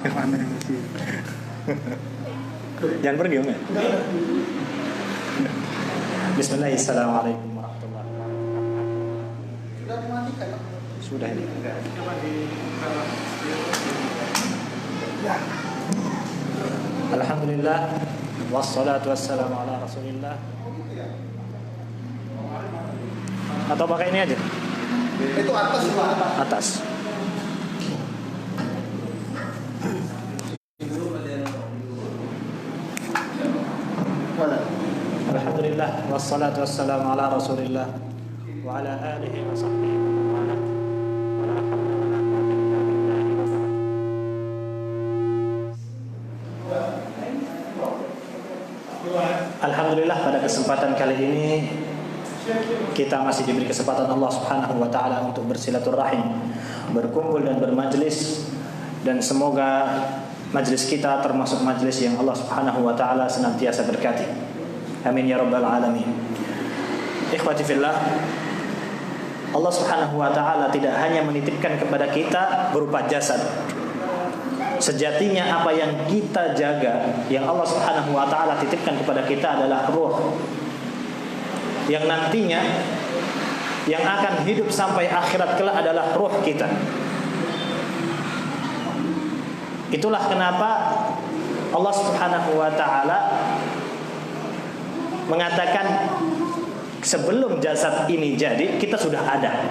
Mana yang masih? Jangan pergi, Om. Bismillahirrahmanirrahim. Assalamualaikum warahmatullahi wabarakatuh. Sudah dimatikan? Sudah ini. Coba di Alhamdulillah wassalatu wassalamu ala Rasulillah. Atau pakai ini aja? Itu atas Pak. Atas. Alhamdulillah wassalatu wassalamu ala Rasulillah wa ala alihi wa sahbihi wa man Alhamdulillah pada kesempatan kali ini kita masih diberi kesempatan Allah Subhanahu wa taala untuk bersilaturahim, berkumpul dan bermajlis, dan semoga majlis kita termasuk majlis yang Allah Subhanahu wa taala senantiasa berkati. Amin ya rabbal alamin. Ikhwati fillah, Allah Subhanahu wa taala tidak hanya menitipkan kepada kita berupa jasad. Sejatinya apa yang kita jaga, yang Allah Subhanahu wa taala titipkan kepada kita adalah ruh. Yang nantinya yang akan hidup sampai akhirat kelak adalah ruh kita. Itulah kenapa Allah Subhanahu wa taala mengatakan sebelum jasad ini jadi kita sudah ada.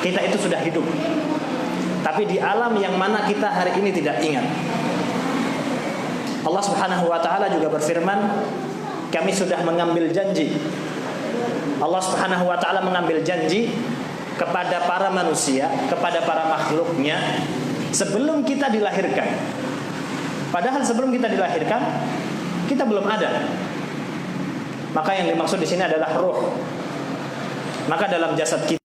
Kita itu sudah hidup. Tapi di alam yang mana kita hari ini tidak ingat. Allah Subhanahu wa taala juga berfirman, kami sudah mengambil janji. Allah Subhanahu wa taala mengambil janji kepada para manusia, kepada para makhluknya sebelum kita dilahirkan. Padahal sebelum kita dilahirkan kita belum ada. Maka yang dimaksud di sini adalah ruh. Maka dalam jasad kita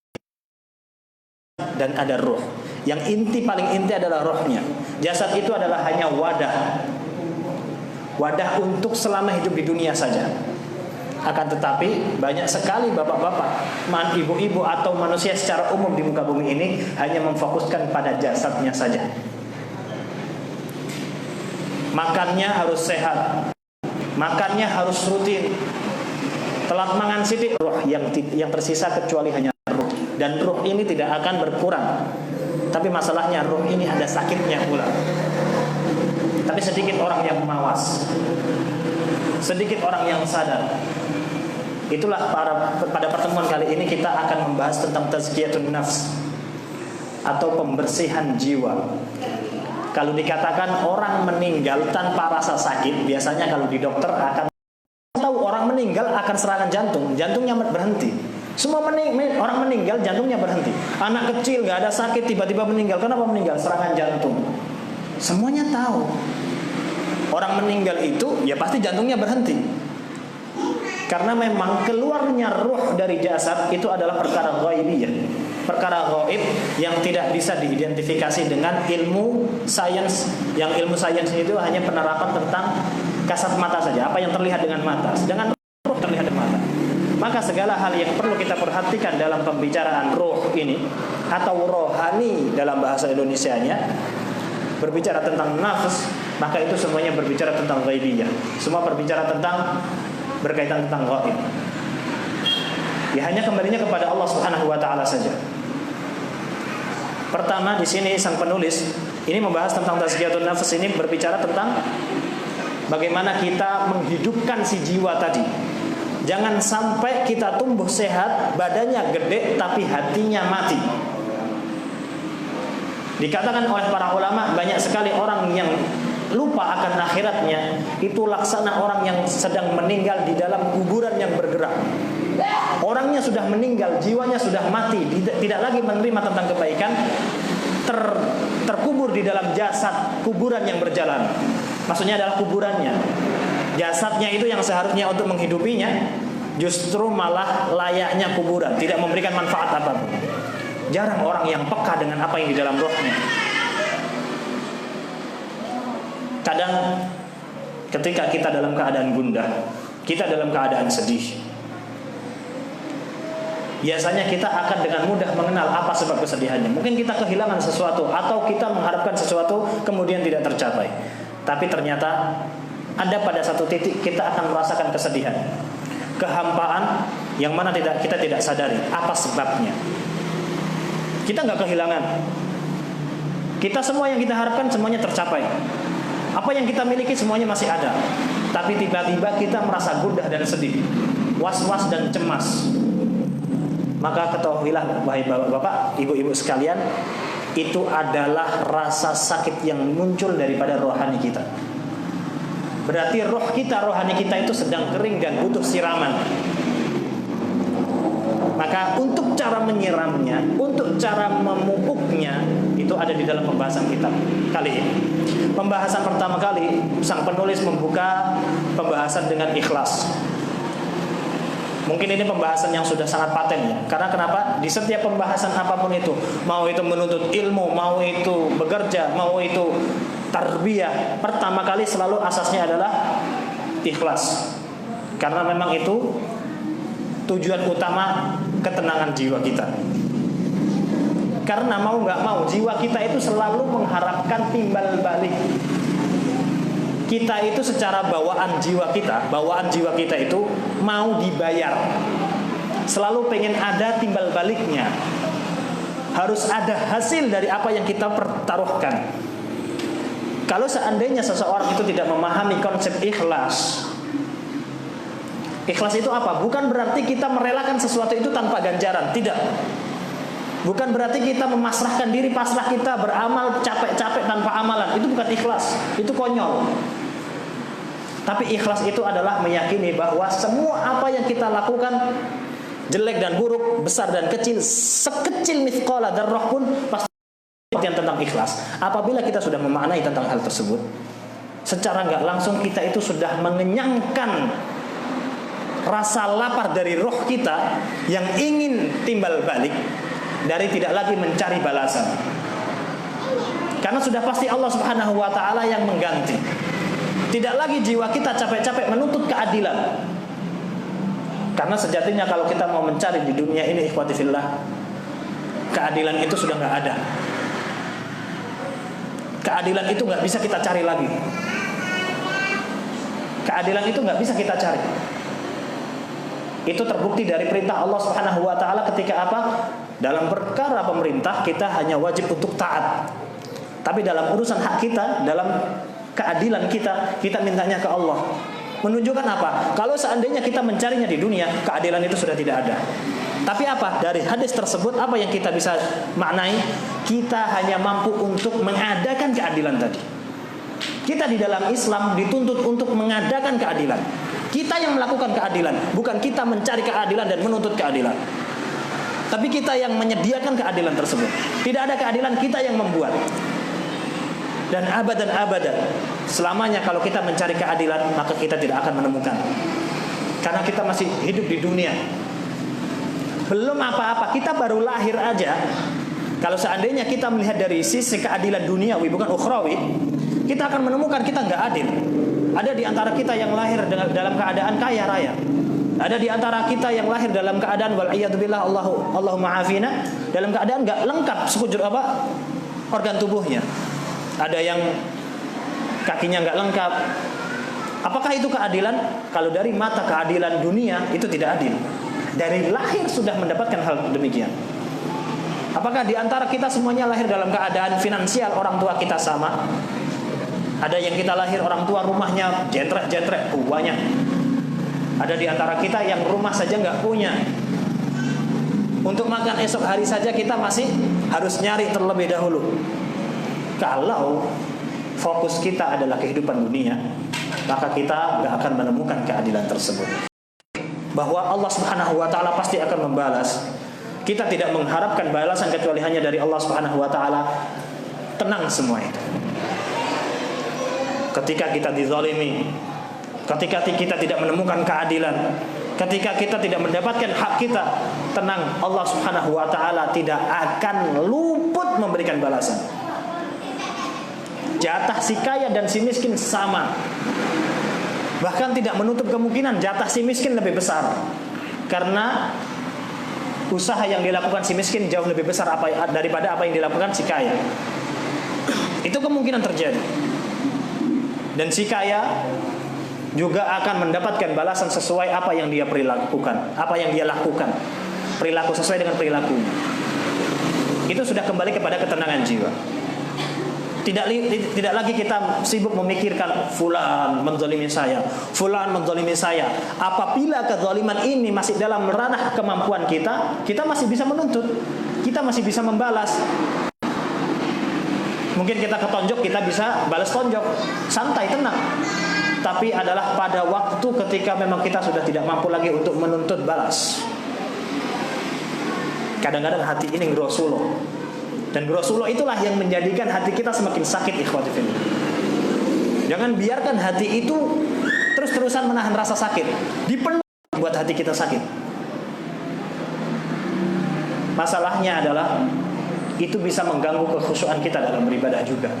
dan ada ruh. Yang inti, paling inti adalah rohnya. Jasad itu adalah hanya wadah. Wadah untuk selama hidup di dunia saja. Akan tetapi banyak sekali bapak-bapak, ibu-ibu atau manusia secara umum di muka bumi ini hanya memfokuskan pada jasadnya saja. Makannya harus sehat, makannya harus rutin. Telat mangan sidik, roh yang tersisa kecuali hanya ruh. Dan ruh ini tidak akan berkurang. Tapi masalahnya ruh ini ada sakitnya pula. Tapi sedikit orang yang mawas, sedikit orang yang sadar. Itulah pada pertemuan kali ini kita akan membahas tentang tazkiyatun nafs atau pembersihan jiwa. Kalau dikatakan orang meninggal tanpa rasa sakit, biasanya kalau di dokter akan tahu orang meninggal akan serangan jantung, jantungnya berhenti. Semua orang meninggal jantungnya berhenti. Anak kecil nggak ada sakit tiba-tiba meninggal. Kenapa meninggal? Serangan jantung. Semuanya tahu. Orang meninggal itu ya pasti jantungnya berhenti. Karena memang keluarnya ruh dari jasad itu adalah perkara ghaibiyah. Perkara gaib yang tidak bisa diidentifikasi dengan ilmu sains. Yang ilmu sains itu hanya penerapan tentang kasat mata saja, apa yang terlihat dengan mata. Sedangkan ruh terlihat dengan mata. Maka segala hal yang perlu kita perhatikan dalam pembicaraan ruh ini atau rohani dalam bahasa Indonesianya, berbicara tentang nafs, maka itu semuanya berbicara tentang ghaibiyah. Semua berbicara tentang berkaitan tentang gaib. Ya hanya kembalinya kepada Allah Subhanahu wa taala saja. Pertama di sini sang penulis ini membahas tentang tazkiyatun nafs, ini berbicara tentang bagaimana kita menghidupkan si jiwa tadi. Jangan sampai kita tumbuh sehat, badannya gede tapi hatinya mati. Dikatakan oleh para ulama, banyak sekali orang yang lupa akan akhiratnya. Itu laksana orang yang sedang meninggal di dalam kuburan yang bergerak. Orangnya sudah meninggal, jiwanya sudah mati, tidak lagi menerima tentang kebaikan, terkubur di dalam jasad kuburan yang berjalan. Maksudnya adalah kuburannya. Jasadnya itu yang seharusnya untuk menghidupinya, justru malah layaknya kuburan, tidak memberikan manfaat apapun. Jarang orang yang peka dengan apa yang di dalam rohnya. Kadang ketika kita dalam keadaan gundah, kita dalam keadaan sedih, biasanya kita akan dengan mudah mengenal apa sebab kesedihannya. Mungkin kita kehilangan sesuatu atau kita mengharapkan sesuatu kemudian tidak tercapai. Tapi ternyata ada pada satu titik kita akan merasakan kesedihan, kehampaan yang mana kita tidak sadari apa sebabnya. Kita nggak kehilangan. Kita semua yang kita harapkan semuanya tercapai. Apa yang kita miliki semuanya masih ada. Tapi tiba-tiba kita merasa gundah dan sedih, was-was dan cemas. Maka ketahuilah wahai bapak-bapak, ibu-ibu sekalian, itu adalah rasa sakit yang muncul daripada rohani kita. Berarti rohani kita itu sedang kering dan butuh siraman. Maka untuk cara menyiramnya, untuk cara memupuknya, itu ada di dalam pembahasan kitab kali ini. Pembahasan pertama kali, sang penulis membuka pembahasan dengan ikhlas. Mungkin ini pembahasan yang sudah sangat paten ya. Karena kenapa? Di setiap pembahasan apapun itu, mau itu menuntut ilmu, mau itu bekerja, mau itu tarbiyah, pertama kali selalu asasnya adalah ikhlas. Karena memang itu tujuan utama ketenangan jiwa kita. Karena mau nggak mau, jiwa kita itu selalu mengharapkan timbal balik. Kita itu secara bawaan jiwa kita itu mau dibayar. Selalu pengen ada timbal baliknya. Harus ada hasil dari apa yang kita pertaruhkan. Kalau seandainya seseorang itu tidak memahami konsep ikhlas, ikhlas itu apa? Bukan berarti kita merelakan sesuatu itu tanpa ganjaran, tidak. Bukan berarti kita memasrahkan diri, pasrah kita beramal capek-capek tanpa amalan. Itu bukan ikhlas, itu konyol. Tapi ikhlas itu adalah meyakini bahwa semua apa yang kita lakukan, jelek dan buruk, besar dan kecil, sekecil mithqala dzarrah pun pasti tentang ikhlas. Apabila kita sudah memaknai tentang hal tersebut, secara nggak langsung kita itu sudah mengenyangkan rasa lapar dari roh kita yang ingin timbal balik dari tidak lagi mencari balasan. Karena sudah pasti Allah Subhanahu wa taala yang mengganti. Tidak lagi jiwa kita capek-capek menuntut keadilan. Karena sejatinya kalau kita mau mencari di dunia ini, ikhwati fillah, keadilan itu sudah nggak ada. Keadilan itu nggak bisa kita cari lagi. Keadilan itu nggak bisa kita cari. Itu terbukti dari perintah Allah Subhanahu wa taala ketika apa? Dalam perkara pemerintah kita hanya wajib untuk taat. Tapi dalam urusan hak kita, dalam keadilan kita mintanya ke Allah. Menunjukkan apa? Kalau seandainya kita mencarinya di dunia, keadilan itu sudah tidak ada. Tapi apa? Dari hadis tersebut apa yang kita bisa maknai? Kita hanya mampu untuk mengadakan keadilan tadi. Kita di dalam Islam dituntut untuk mengadakan keadilan. Kita yang melakukan keadilan, bukan kita mencari keadilan dan menuntut keadilan. Tapi kita yang menyediakan keadilan tersebut. Tidak ada keadilan, kita yang membuat. Dan abadan selamanya kalau kita mencari keadilan, maka kita tidak akan menemukan. Karena kita masih hidup di dunia. Belum apa-apa, kita baru lahir aja. Kalau seandainya kita melihat dari sisi keadilan duniawi, bukan ukhrawi, kita akan menemukan kita nggak adil. Ada di antara kita yang lahir dalam keadaan kaya raya. Ada di antara kita yang lahir dalam keadaan wal'iyadzubillah, Allahumma afina, dalam keadaan nggak lengkap sekujur organ tubuhnya. Ada yang kakinya nggak lengkap. Apakah itu keadilan? Kalau dari mata keadilan dunia itu tidak adil. Dari lahir sudah mendapatkan hal demikian. Apakah di antara kita semuanya lahir dalam keadaan finansial orang tua kita sama? Ada yang kita lahir orang tua rumahnya jentrek-jentrek banyak. Ada di antara kita yang rumah saja nggak punya. Untuk makan esok hari saja kita masih harus nyari terlebih dahulu. Kalau fokus kita adalah kehidupan dunia, maka kita nggak akan menemukan keadilan tersebut. Bahwa Allah Subhanahu wa taala pasti akan membalas. Kita tidak mengharapkan balasan kecuali hanya dari Allah Subhanahu wa taala. Tenang semua itu. Ketika kita dizalimi, ketika kita tidak menemukan keadilan, ketika kita tidak mendapatkan hak kita, tenang, Allah Subhanahu wa taala tidak akan luput memberikan balasan. Jatah si kaya dan si miskin sama. Bahkan tidak menutup kemungkinan jatah si miskin lebih besar. Karena usaha yang dilakukan si miskin jauh lebih besar daripada apa yang dilakukan si kaya. Itu kemungkinan terjadi. Dan si kaya juga akan mendapatkan balasan sesuai apa yang dia lakukan, perilaku sesuai dengan perilakunya. Itu sudah kembali kepada ketenangan jiwa. Tidak lagi kita sibuk memikirkan fulan menzalimi saya, fulan menzalimi saya. Apabila kezaliman ini masih dalam ranah kemampuan kita, kita masih bisa menuntut, kita masih bisa membalas. Mungkin kita ketonjok, kita bisa balas tonjok, santai, tenang. Tapi adalah pada waktu ketika memang kita sudah tidak mampu lagi untuk menuntut balas. Kadang-kadang hati ini ngerosuloh. Dan Rasulullah itulah yang menjadikan hati kita semakin sakit, ikhwati fillah. Jangan biarkan hati itu terus-terusan menahan rasa sakit. Dipenuhi buat hati kita sakit. Masalahnya adalah itu bisa mengganggu kekhusyuan kita dalam beribadah juga.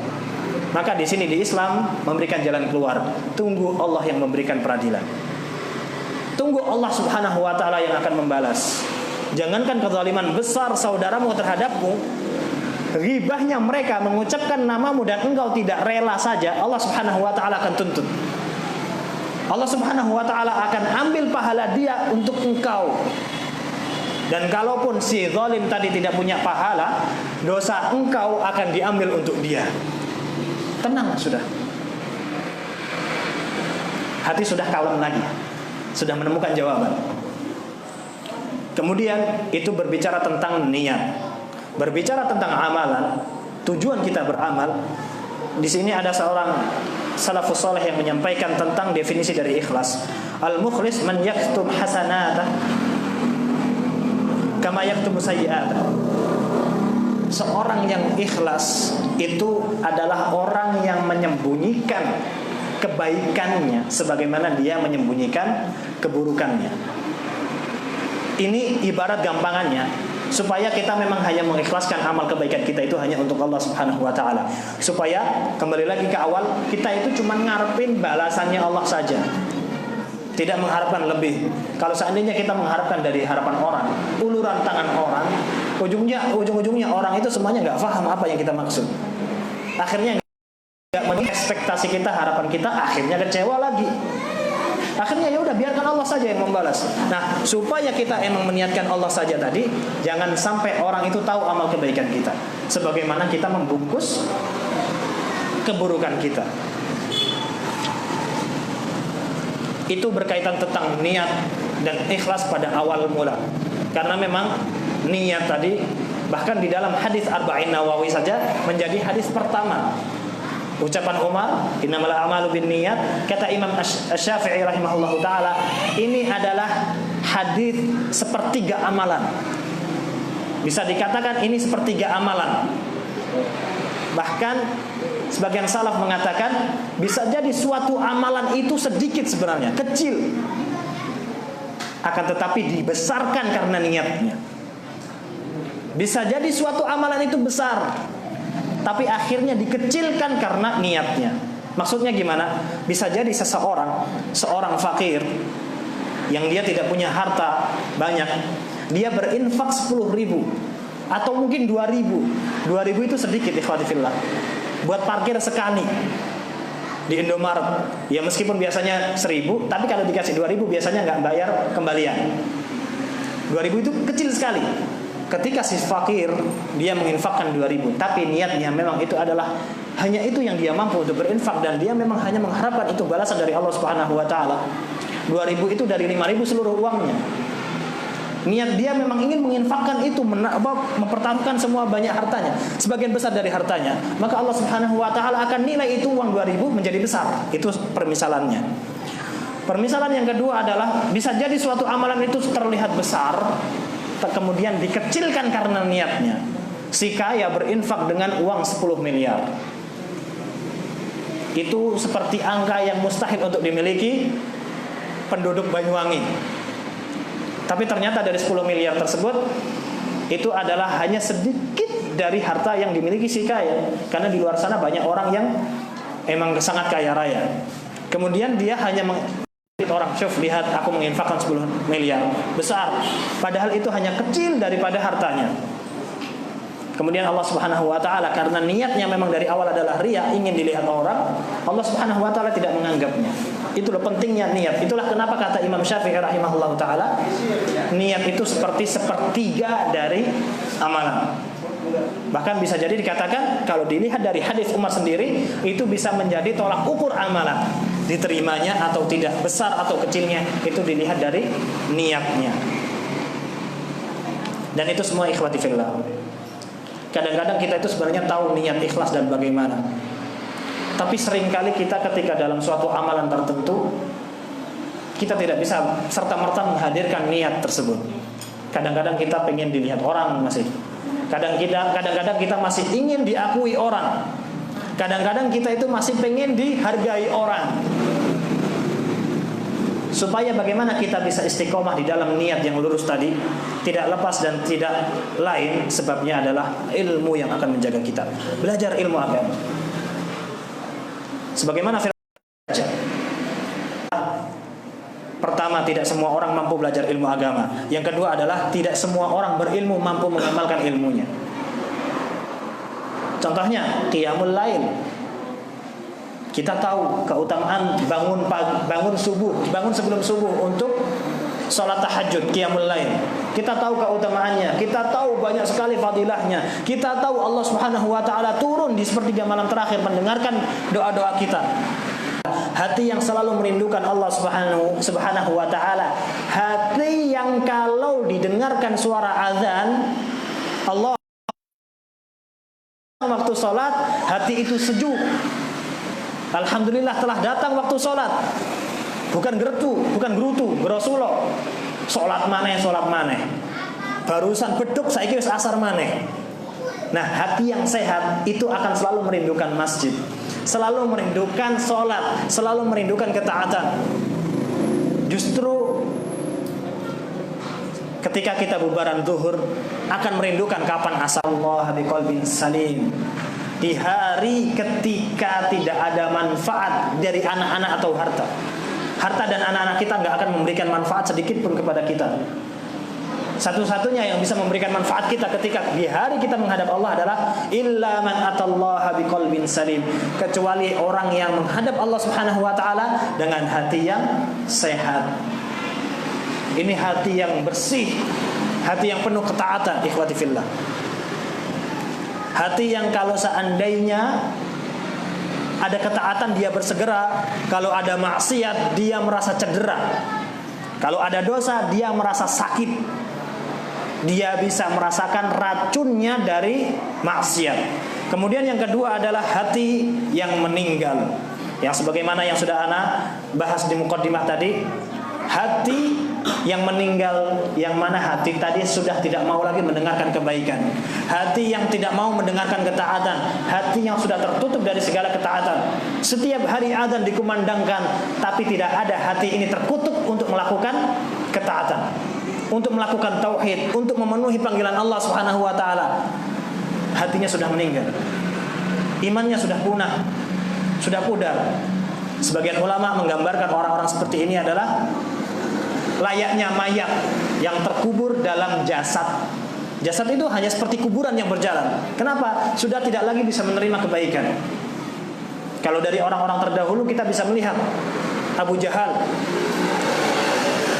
Maka di sini di Islam memberikan jalan keluar. Tunggu Allah yang memberikan peradilan. Tunggu Allah Subhanahu wa taala yang akan membalas. Jangankan kezaliman besar saudaramu terhadapmu, ghibahnya mereka mengucapkan namamu dan engkau tidak rela saja, Allah Subhanahu wa taala akan tuntut. Allah Subhanahu wa taala akan ambil pahala dia untuk engkau. Dan kalaupun si zalim tadi tidak punya pahala, dosa engkau akan diambil untuk dia. Tenang sudah. Hati sudah kalem lagi. Sudah menemukan jawaban. Kemudian itu berbicara tentang niat. Berbicara tentang amalan, tujuan kita beramal. Di sini ada seorang salafus saleh yang menyampaikan tentang definisi dari ikhlas. Al-mukhlis man yaktub hasanatah kama yaktub sayyi'atah. Seorang yang ikhlas itu adalah orang yang menyembunyikan kebaikannya sebagaimana dia menyembunyikan keburukannya. Ini ibarat gampangannya, supaya kita memang hanya mengikhlaskan amal kebaikan kita itu hanya untuk Allah Subhanahu wa taala. Supaya kembali lagi ke awal, kita itu cuma ngarepin balasannya Allah saja. Tidak mengharapkan lebih. Kalau seandainya kita mengharapkan dari harapan orang, uluran tangan orang, ujung-ujungnya orang itu semuanya nggak paham apa yang kita maksud. Akhirnya nggak ekspektasi kita, harapan kita, akhirnya kecewa lagi. Akhirnya ya udah biarkan Allah saja yang membalas. Nah, supaya kita emang meniatkan Allah saja tadi, jangan sampai orang itu tahu amal kebaikan kita, sebagaimana kita membungkus keburukan kita. Itu berkaitan tentang niat dan ikhlas pada awal mula. Karena memang niat tadi bahkan di dalam hadis Arba'in Nawawi saja menjadi hadis pertama. Ucapan Umar, innamal a'malu binniyat, kata Imam Asy-Syafi'i rahimahullahu taala, ini adalah hadis sepertiga amalan. Bisa dikatakan ini sepertiga amalan. Bahkan sebagian salaf mengatakan bisa jadi suatu amalan itu sedikit sebenarnya, kecil, akan tetapi dibesarkan karena niatnya. Bisa jadi suatu amalan itu besar, tapi akhirnya dikecilkan karena niatnya. Maksudnya gimana? Bisa jadi seorang fakir yang dia tidak punya harta banyak, dia berinfak 10.000 atau mungkin 2.000. 2.000 itu sedikit, ikhwati fillah. Buat parkir sekali di Indomaret, ya meskipun biasanya 1.000, tapi kalau dikasih 2.000 biasanya nggak bayar kembalian. 2.000 itu kecil sekali. Ketika si fakir dia menginfakkan 2.000, tapi niatnya memang itu adalah hanya itu yang dia mampu untuk berinfak, dan dia memang hanya mengharapkan itu balasan dari Allah Subhanahu wa taala. 2.000 itu dari 5.000 seluruh uangnya. Niat dia memang ingin menginfakkan itu, mempertaruhkan semua banyak hartanya, sebagian besar dari hartanya. Maka Allah Subhanahu wa taala akan nilai itu uang 2.000 menjadi besar. Itu permisalannya. Permisalan yang kedua adalah bisa jadi suatu amalan itu terlihat besar, kemudian dikecilkan karena niatnya. Si kaya berinfak dengan uang 10 miliar. Itu seperti angka yang mustahil untuk dimiliki penduduk Banyuwangi. Tapi ternyata dari 10 miliar tersebut, itu adalah hanya sedikit dari harta yang dimiliki si kaya. Karena di luar sana banyak orang yang emang sangat kaya raya. Kemudian dia hanya orang, "Syuf, lihat aku menginfakkan 10 miliar." Besar. Padahal itu hanya kecil daripada hartanya. Kemudian Allah Subhanahu wa taala karena niatnya memang dari awal adalah riya, ingin dilihat orang, Allah Subhanahu wa taala tidak menganggapnya. Itulah pentingnya niat. Itulah kenapa kata Imam Syafi'i rahimahullahu taala, niat itu seperti sepertiga dari amalan. Bahkan bisa jadi dikatakan kalau dilihat dari hadis Umar sendiri, itu bisa menjadi tolak ukur amalan, diterimanya atau tidak, besar atau kecilnya itu dilihat dari niatnya. Dan itu semua ikhwati fillah. Kadang-kadang kita itu sebenarnya tahu niat ikhlas dan bagaimana. Tapi seringkali kita ketika dalam suatu amalan tertentu, kita tidak bisa serta-merta menghadirkan niat tersebut. Kadang-kadang kita pengen dilihat orang masih. Kadang-kadang kita masih ingin diakui orang. Kadang-kadang kita itu masih pengen dihargai orang. Supaya bagaimana kita bisa istiqomah di dalam niat yang lurus tadi, tidak lepas dan tidak lain sebabnya adalah ilmu yang akan menjaga kita. Belajar ilmu agama. Sebagaimana belajar. Pertama, tidak semua orang mampu belajar ilmu agama. Yang kedua adalah tidak semua orang berilmu mampu mengamalkan ilmunya. Contohnya qiyamul lail. Kita tahu keutamaan bangun sebelum subuh untuk sholat tahajud, qiyamul lail. Kita tahu keutamaannya, kita tahu banyak sekali fadilahnya. Kita tahu Allah Subhanahu wa taala turun di sepertiga malam terakhir mendengarkan doa-doa kita. Hati yang selalu merindukan Allah Subhanahu wa taala, hati yang kalau didengarkan suara azan Allah waktu sholat, hati itu sejuk. Alhamdulillah telah datang waktu sholat. Bukan gerutu, gerosulo. Sholat maneh. Barusan beduk saiki wis asar maneh. Nah, hati yang sehat itu akan selalu merindukan masjid, selalu merindukan sholat, selalu merindukan ketaatan. Justru ketika kita bubaran zuhur akan merindukan kapan asallallahu biqalbin salim. Di hari ketika tidak ada manfaat dari anak-anak atau harta. Harta dan anak-anak kita nggak akan memberikan manfaat sedikit pun kepada kita. Satu-satunya yang bisa memberikan manfaat kita ketika di hari kita menghadap Allah adalah illa man atallaha biqalbin salim, kecuali orang yang menghadap Allah Subhanahu wa taala dengan hati yang sehat. Ini hati yang bersih, hati yang penuh ketaatan, ikhwati fillah. Hati yang kalau seandainya ada ketaatan dia bersegera, kalau ada maksiat dia merasa cedera, kalau ada dosa dia merasa sakit, dia bisa merasakan racunnya dari maksiat. Kemudian yang kedua adalah hati yang meninggal, yang sebagaimana yang sudah ana bahas di muqaddimah tadi. Hati yang meninggal, yang mana hati tadi sudah tidak mau lagi mendengarkan kebaikan, hati yang tidak mau mendengarkan ketaatan, hati yang sudah tertutup dari segala ketaatan. Setiap hari azan dikumandangkan, tapi tidak ada hati ini terkutuk untuk melakukan ketaatan, untuk melakukan tauhid, untuk memenuhi panggilan Allah Subhanahu wa taala. Hatinya sudah meninggal, imannya sudah punah, sudah pudar. Sebagian ulama menggambarkan orang-orang seperti ini adalah layaknya mayat yang terkubur dalam jasad. Jasad itu hanya seperti kuburan yang berjalan. Kenapa? Sudah tidak lagi bisa menerima kebaikan. Kalau dari orang-orang terdahulu kita bisa melihat Abu Jahal.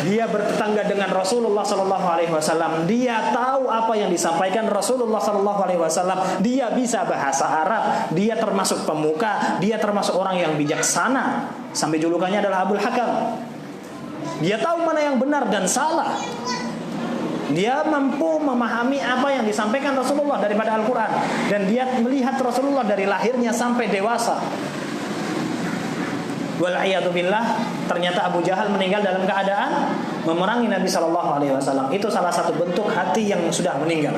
Dia bertetangga dengan Rasulullah SAW. Dia tahu apa yang disampaikan Rasulullah SAW. Dia bisa bahasa Arab. Dia termasuk pemuka. Dia termasuk orang yang bijaksana. Sampai julukannya adalah Abul Hakam. Dia tahu mana yang benar dan salah. Dia mampu memahami apa yang disampaikan Rasulullah daripada Al-Quran. Dan dia melihat Rasulullah dari lahirnya sampai dewasa. Wal'iyadzubillah, ternyata Abu Jahal meninggal dalam keadaan memerangi Nabi SAW. Itu salah satu bentuk hati yang sudah meninggal.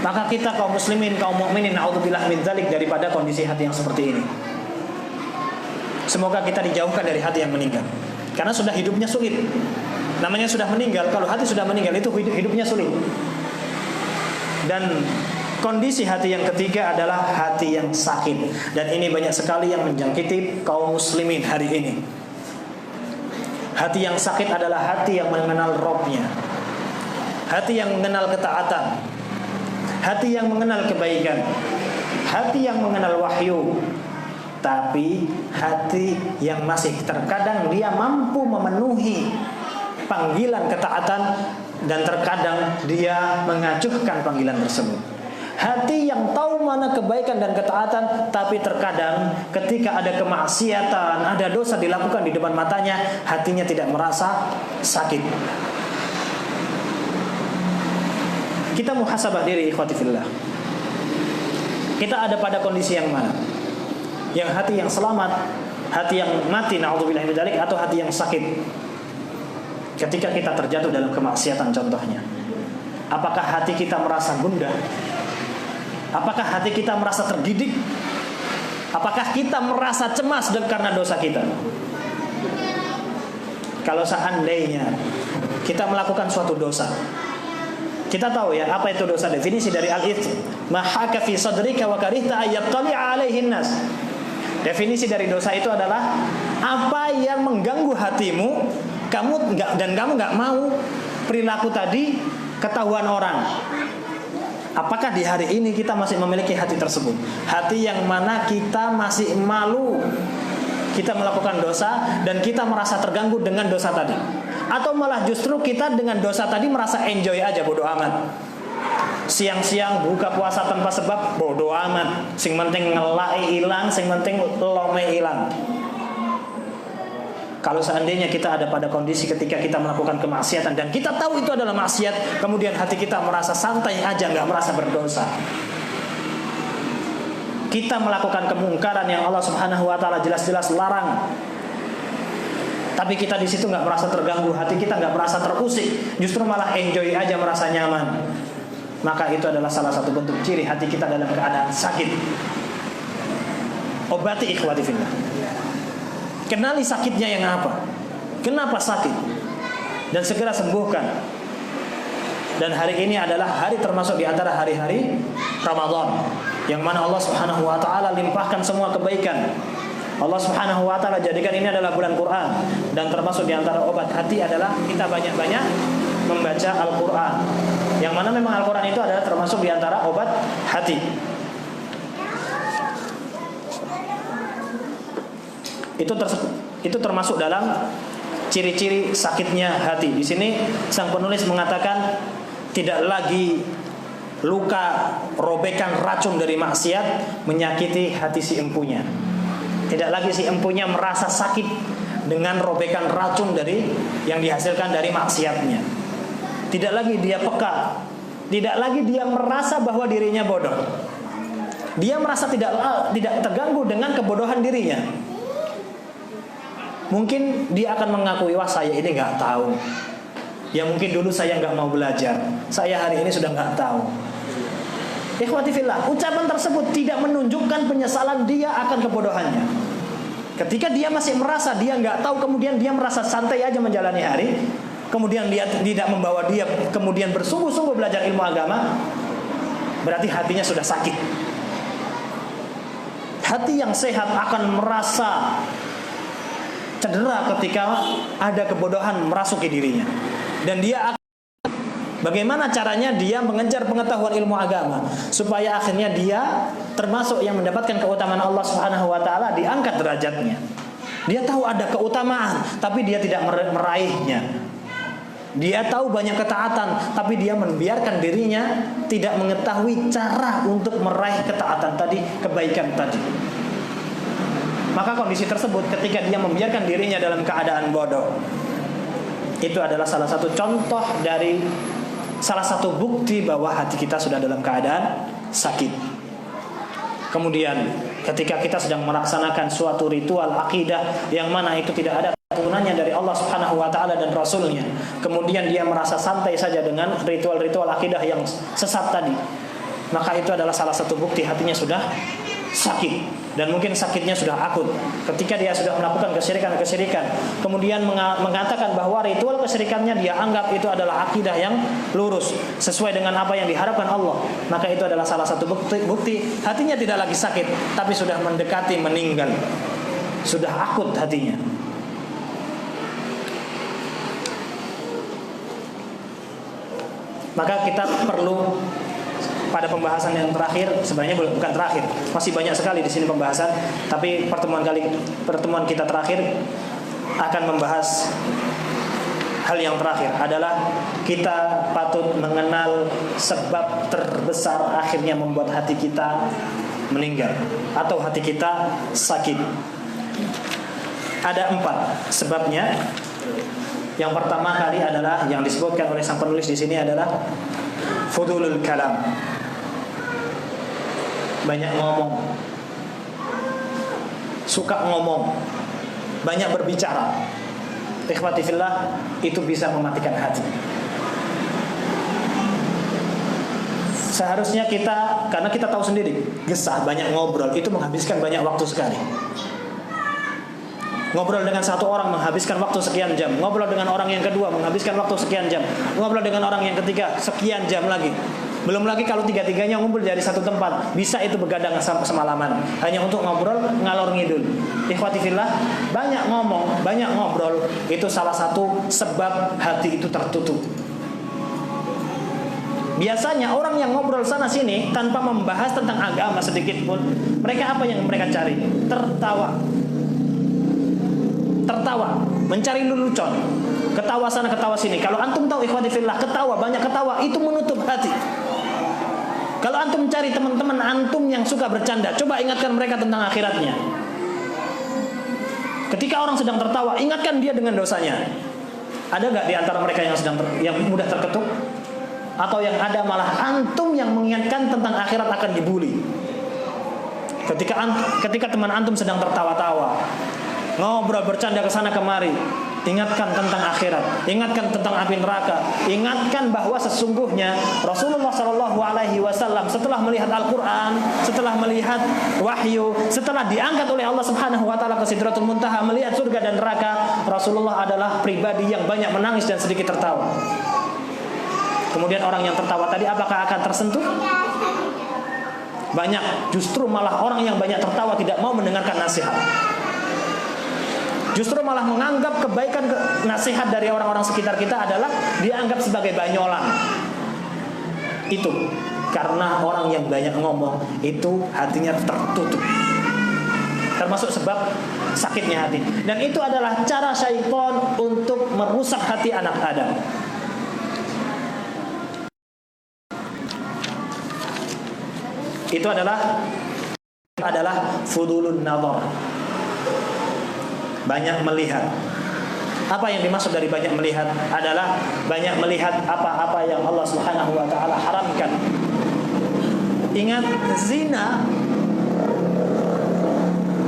Maka kita kaum muslimin, kaum mukminin, na'udzubillah min dzalik, daripada kondisi hati yang seperti ini. Semoga kita dijauhkan dari hati yang meninggal. Karena sudah hidupnya sulit. Namanya sudah meninggal. Kalau hati sudah meninggal itu hidupnya sulit. Dan kondisi hati yang ketiga adalah hati yang sakit. Dan ini banyak sekali yang menjangkiti kaum muslimin hari ini. Hati yang sakit adalah hati yang mengenal Robnya, hati yang mengenal ketaatan, hati yang mengenal kebaikan, hati yang mengenal wahyu. Tapi hati yang masih terkadang dia mampu memenuhi panggilan ketaatan, dan terkadang dia mengacuhkan panggilan tersebut. Hati yang tahu mana kebaikan dan ketaatan, tapi terkadang ketika ada kemaksiatan, ada dosa dilakukan di depan matanya, hatinya tidak merasa sakit. Kita muhasabah diri, ikhwati fillah. Kita ada pada kondisi yang mana? Yang hati yang selamat, hati yang mati, na'udzubillahi min dzalik, atau hati yang sakit ketika kita terjatuh dalam kemaksiatan contohnya. Apakah hati kita merasa gundah? Apakah hati kita merasa terdidik? Apakah kita merasa cemas karena dosa kita? Kalau seandainya kita melakukan suatu dosa, kita tahu ya apa itu dosa. Definisi dari al-its, ma haka fi sadrika wa karihta ayattali'a alaihin nas. Definisi dari dosa itu adalah apa yang mengganggu hatimu, kamu nggak mau perilaku tadi ketahuan orang. Apakah di hari ini kita masih memiliki hati tersebut? Hati yang mana kita masih malu kita melakukan dosa dan kita merasa terganggu dengan dosa tadi, atau malah justru kita dengan dosa tadi merasa enjoy aja, bodoh amat. Siang-siang buka puasa tanpa sebab, bodoh amat. Sing penting ngelai hilang, sing penting lome hilang. Kalau seandainya kita ada pada kondisi ketika kita melakukan kemaksiatan dan kita tahu itu adalah maksiat, kemudian hati kita merasa santai aja, nggak merasa berdosa. Kita melakukan kemungkaran yang Allah Subhanahu wa taala jelas-jelas larang, tapi kita di situ nggak merasa terganggu, hati kita nggak merasa terusik, justru malah enjoy aja, merasa nyaman. Maka itu adalah salah satu bentuk ciri hati kita dalam keadaan sakit. Obati ikhwati fillah. Kenali sakitnya yang apa, kenapa sakit, dan segera sembuhkan. Dan hari ini adalah hari termasuk di antara hari-hari Ramadan, yang mana Allah Subhanahu wa taala limpahkan semua kebaikan. Allah Subhanahu wa taala jadikan ini adalah bulan Quran, dan termasuk di antara obat hati adalah kita banyak-banyak membaca Al-Quran, yang mana memang Al-Quran itu adalah termasuk di antara obat hati. Itu termasuk dalam ciri-ciri sakitnya hati. Di sini sang penulis mengatakan tidak lagi luka robekan racun dari maksiat menyakiti hati si empunya. Tidak lagi si empunya merasa sakit dengan robekan racun dari yang dihasilkan dari maksiatnya. Tidak lagi dia peka, tidak lagi dia merasa bahwa dirinya bodoh. Dia merasa tidak terganggu dengan kebodohan dirinya. Mungkin dia akan mengakui, wah saya ini nggak tahu. Ya mungkin dulu saya nggak mau belajar, saya hari ini sudah nggak tahu. Ikhwati fillah, ucapan tersebut tidak menunjukkan penyesalan dia akan kebodohannya. Ketika dia masih merasa dia nggak tahu, kemudian dia merasa santai aja menjalani hari, kemudian dia tidak membawa dia kemudian bersungguh-sungguh belajar ilmu agama, berarti hatinya sudah sakit. Hati yang sehat akan merasa cedera ketika ada kebodohan merasuki dirinya, dan dia akan bagaimana caranya dia mengejar pengetahuan ilmu agama supaya akhirnya dia termasuk yang mendapatkan keutamaan Allah Subhanahu wa taala, diangkat derajatnya. Dia tahu ada keutamaan tapi dia tidak meraihnya. Dia tahu banyak ketaatan tapi dia membiarkan dirinya tidak mengetahui cara untuk meraih ketaatan tadi, kebaikan tadi. Maka kondisi tersebut ketika dia membiarkan dirinya dalam keadaan bodoh, itu adalah salah satu contoh dari salah satu bukti bahwa hati kita sudah dalam keadaan sakit. Kemudian ketika kita sedang melaksanakan suatu ritual akidah yang mana itu tidak ada turunannya dari Allah Subhanahu wa taala dan Rasulnya, kemudian dia merasa santai saja dengan ritual-ritual akidah yang sesat tadi, maka itu adalah salah satu bukti hatinya sudah sakit. Dan mungkin sakitnya sudah akut ketika dia sudah melakukan kesyirikan, kemudian mengatakan bahwa ritual kesyirikannya dia anggap itu adalah akidah yang lurus sesuai dengan apa yang diharapkan Allah. Maka itu adalah salah satu bukti hatinya tidak lagi sakit, tapi sudah mendekati meninggal, sudah akut hatinya. Maka kita perlu pada pembahasan yang terakhir, sebenarnya bukan terakhir, masih banyak sekali di sini pembahasan, tapi pertemuan kita terakhir akan membahas hal yang terakhir adalah kita patut mengenal sebab terbesar akhirnya membuat hati kita meninggal atau hati kita sakit. Ada 4 sebabnya. Yang pertama kali adalah yang disebutkan oleh sang penulis di sini adalah fudulul kalam. Banyak ngomong, suka ngomong, banyak berbicara. Ikhwati fillah, itu bisa mematikan hati. Seharusnya kita, karena kita tahu sendiri, gesah, banyak ngobrol, itu menghabiskan banyak waktu sekali. Ngobrol dengan satu orang menghabiskan waktu sekian jam, ngobrol dengan orang yang kedua menghabiskan waktu sekian jam, ngobrol dengan orang yang ketiga sekian jam lagi. Belum lagi kalau tiga-tiganya ngumpul dari satu tempat, bisa itu begadang semalaman hanya untuk ngobrol ngalor ngidul. Ikhwati fillah, banyak ngomong, banyak ngobrol, itu salah satu sebab hati itu tertutup. Biasanya orang yang ngobrol sana sini tanpa membahas tentang agama sedikit pun, mereka apa yang mereka cari? Tertawa, mencari lelucon, ketawa sana ketawa sini. Kalau antum tahu ikhwati fillah, ketawa, banyak ketawa itu menutup hati. Kalau antum cari teman-teman antum yang suka bercanda, coba ingatkan mereka tentang akhiratnya. Ketika orang sedang tertawa, ingatkan dia dengan dosanya. Ada gak di antara mereka yang mudah terketuk? Atau yang ada malah antum yang mengingatkan tentang akhirat akan dibuli. Ketika teman antum sedang tertawa-tawa, ngobrol bercanda ke sana kemari, ingatkan tentang akhirat, ingatkan tentang api neraka, ingatkan bahwa sesungguhnya Rasulullah SAW setelah melihat Al-Quran, setelah melihat wahyu, setelah diangkat oleh Allah Subhanahu Wa Taala ke Sidratul Muntaha, melihat surga dan neraka, Rasulullah adalah pribadi yang banyak menangis dan sedikit tertawa. Kemudian orang yang tertawa tadi apakah akan tersentuh? Banyak, justru malah orang yang banyak tertawa tidak mau mendengarkan nasihat. Justru malah menganggap kebaikan nasihat dari orang-orang sekitar kita adalah dianggap sebagai banyolan. Itu karena orang yang banyak ngomong itu hatinya tertutup. Termasuk sebab sakitnya hati. Dan itu adalah cara syaitan untuk merusak hati anak Adam. Itu adalah fudulun nazar. Banyak melihat. Apa yang dimaksud dari banyak melihat adalah banyak melihat apa-apa yang Allah Subhanahu Wa Taala haramkan. Ingat, zina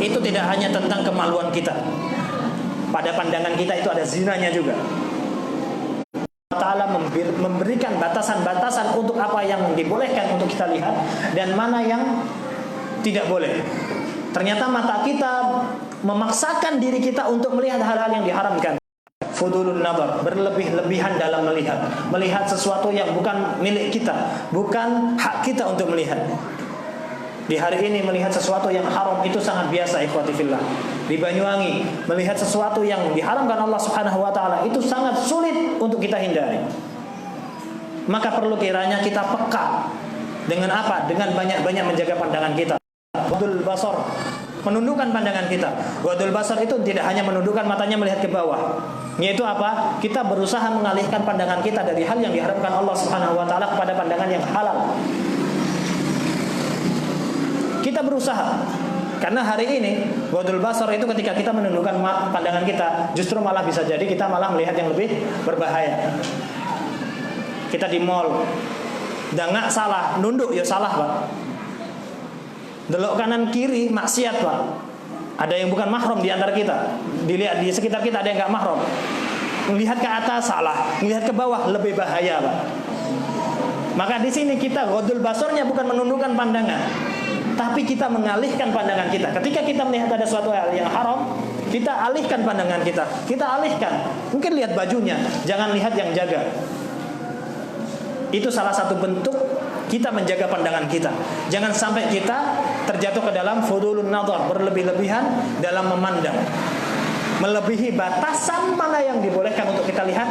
itu tidak hanya tentang kemaluan kita. Pada pandangan kita itu ada zinanya juga. Allah Ta'ala memberikan batasan-batasan untuk apa yang dibolehkan untuk kita lihat dan mana yang tidak boleh. Ternyata mata kita memaksakan diri kita untuk melihat hal-hal yang diharamkan. Fudulun nazar, berlebih-lebihan dalam melihat sesuatu yang bukan milik kita, bukan hak kita untuk melihat. Di hari ini melihat sesuatu yang haram itu sangat biasa, ikhwati fillah. Di Banyuwangi melihat sesuatu yang diharamkan Allah Subhanahu Wa Taala itu sangat sulit untuk kita hindari. Maka perlu kiranya kita peka dengan apa? Dengan banyak-banyak menjaga pandangan kita. Ghadul basar, menundukkan pandangan kita. Ghadul basar itu tidak hanya menundukkan matanya melihat ke bawah. Yaitu apa? Kita berusaha mengalihkan pandangan kita dari hal yang diharamkan Allah Subhanahu Wa Taala kepada pandangan yang halal. Kita berusaha. Karena hari ini ghadul basar itu ketika kita menundukkan pandangan kita, justru malah bisa jadi kita malah melihat yang lebih berbahaya. Kita di mall, dangak salah, nunduk ya salah, Pak. Delok kanan kiri maksiat, Pak. Ada yang bukan mahram di antara kita. Dilihat di sekitar kita ada yang enggak mahram. Melihat ke atas salah, melihat ke bawah lebih bahaya, Pak. Maka di sini kita ghadul basarnya bukan menundukkan pandangan, tapi kita mengalihkan pandangan kita. Ketika kita melihat ada suatu hal yang haram, kita alihkan pandangan kita. Kita alihkan. Mungkin lihat bajunya, jangan lihat yang jaga. Itu salah satu bentuk kita menjaga pandangan kita. Jangan sampai kita terjatuh ke dalam fudulun nazar, berlebih-lebihan dalam memandang. Melebihi batasan mana yang dibolehkan untuk kita lihat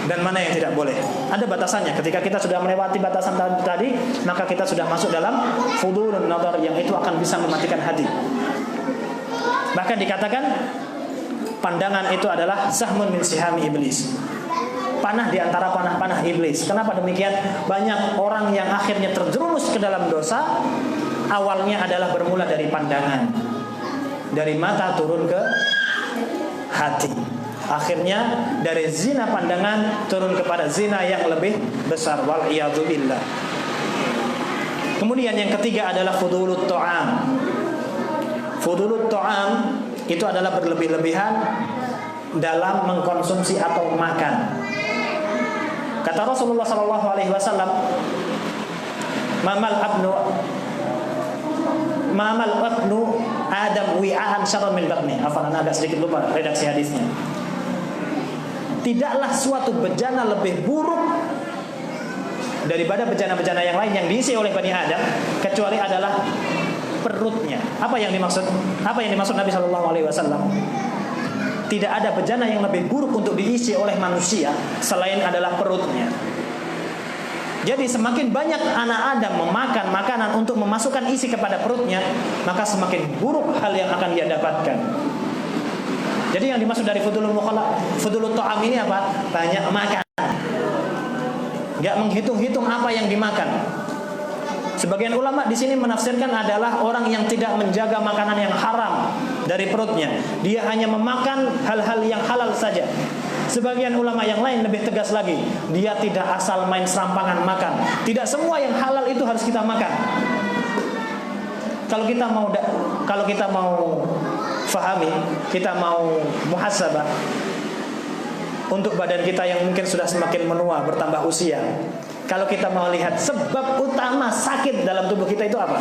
dan mana yang tidak boleh. Ada batasannya. Ketika kita sudah melewati batasan tadi, maka kita sudah masuk dalam fudulun nadar, yang itu akan bisa mematikan hati. Bahkan dikatakan pandangan itu adalah sahmun min sihami iblis, panah di antara panah-panah iblis. Kenapa demikian? Banyak orang yang akhirnya terjerumus ke dalam dosa, awalnya adalah bermula dari pandangan, dari mata turun ke hati. Akhirnya dari zina pandangan turun kepada zina yang lebih besar, wal iyadzu billah. Kemudian yang ketiga adalah fudulut ta'am. Fudulut ta'am itu adalah berlebih-lebihan dalam mengkonsumsi atau makan. Kata Rasulullah sallallahu alaihi wasallam, Mamal abnu Adam wi'aan syarrun min batni. Agak sedikit lupa redaksi hadisnya. Tidaklah suatu bejana lebih buruk daripada bejana-bejana yang lain yang diisi oleh Bani Adam, kecuali adalah perutnya. Apa yang dimaksud Nabi sallallahu alaihi wasallam? Tidak ada bejana yang lebih buruk untuk diisi oleh manusia selain adalah perutnya. Jadi semakin banyak anak Adam memakan makanan untuk memasukkan isi kepada perutnya, maka semakin buruk hal yang akan dia dapatkan. Jadi yang dimaksud dari fudulut ta'am ini apa? Banyak makan. Gak menghitung-hitung apa yang dimakan. Sebagian ulama di sini menafsirkan adalah orang yang tidak menjaga makanan yang haram dari perutnya. Dia hanya memakan hal-hal yang halal saja. Sebagian ulama yang lain lebih tegas lagi, dia tidak asal main serampangan makan. Tidak semua yang halal itu harus kita makan. Kalau kita mau fahami, kita mau muhasabah untuk badan kita yang mungkin sudah semakin menua, bertambah usia. Kalau kita mau lihat sebab utama sakit dalam tubuh kita itu apa?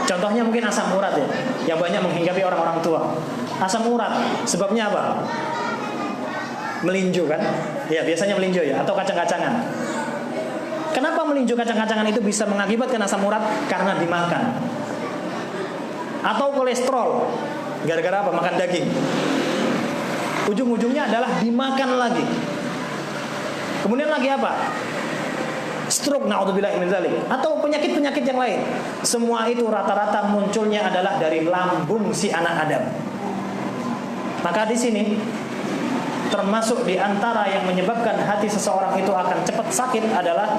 Contohnya mungkin asam urat ya, yang banyak menghinggapi orang-orang tua. Asam urat, sebabnya apa? Melinju kan? Ya, biasanya melinju ya, atau kacang-kacangan. Kenapa melinju kacang-kacangan itu bisa mengakibatkan asam urat? Karena dimakan. Atau kolesterol, gara-gara apa? Makan daging. Ujung-ujungnya adalah dimakan lagi. Kemudian lagi apa? Stroke, naudzubillahi min dzalik, atau penyakit-penyakit yang lain. Semua itu rata-rata munculnya adalah dari lambung si anak Adam. Maka di sini termasuk di antara yang menyebabkan hati seseorang itu akan cepat sakit adalah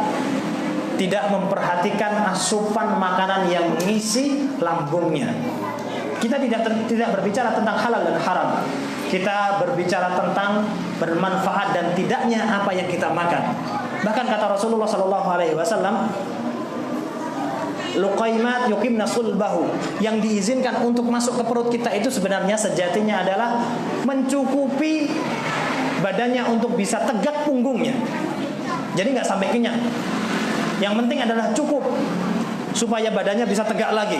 tidak memperhatikan asupan makanan yang mengisi lambungnya. Kita tidak berbicara tentang halal dan haram. Kita berbicara tentang bermanfaat dan tidaknya apa yang kita makan. Bahkan kata Rasulullah sallallahu alaihi wasallam, luqaimat yuqimna sulbahu, yang diizinkan untuk masuk ke perut kita itu sebenarnya sejatinya adalah mencukupi badannya untuk bisa tegak punggungnya. Jadi nggak sampai kenyang. Yang penting adalah cukup supaya badannya bisa tegak lagi.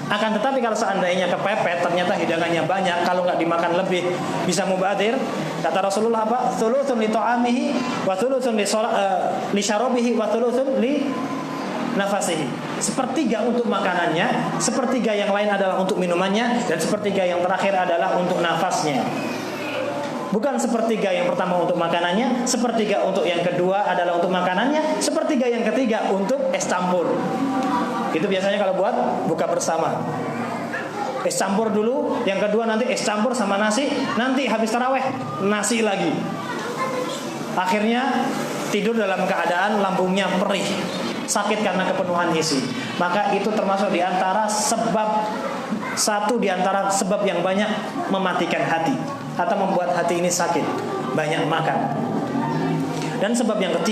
Akan tetapi kalau seandainya kepepet, ternyata hidangannya banyak, kalau nggak dimakan lebih bisa mubadir. Kata Rasulullah apa? Thuluthun li ta'amihi wa thuluthun li syarabihi wa thuluthun li nafasihi. Sepertiga untuk makanannya, sepertiga yang lain adalah untuk minumannya, dan sepertiga yang terakhir adalah untuk nafasnya. Bukan sepertiga yang pertama untuk makanannya, sepertiga untuk yang kedua adalah untuk makanannya, sepertiga yang ketiga untuk es campur. Itu biasanya kalau buat buka bersama. Es campur dulu, yang kedua nanti es campur sama nasi, nanti habis taraweh nasi lagi. Akhirnya tidur dalam keadaan lambungnya perih, sakit karena kepenuhan isi. Maka itu termasuk di antara satu di antara sebab yang banyak mematikan hati atau membuat hati ini sakit, banyak makan. Dan sebab yang ketiga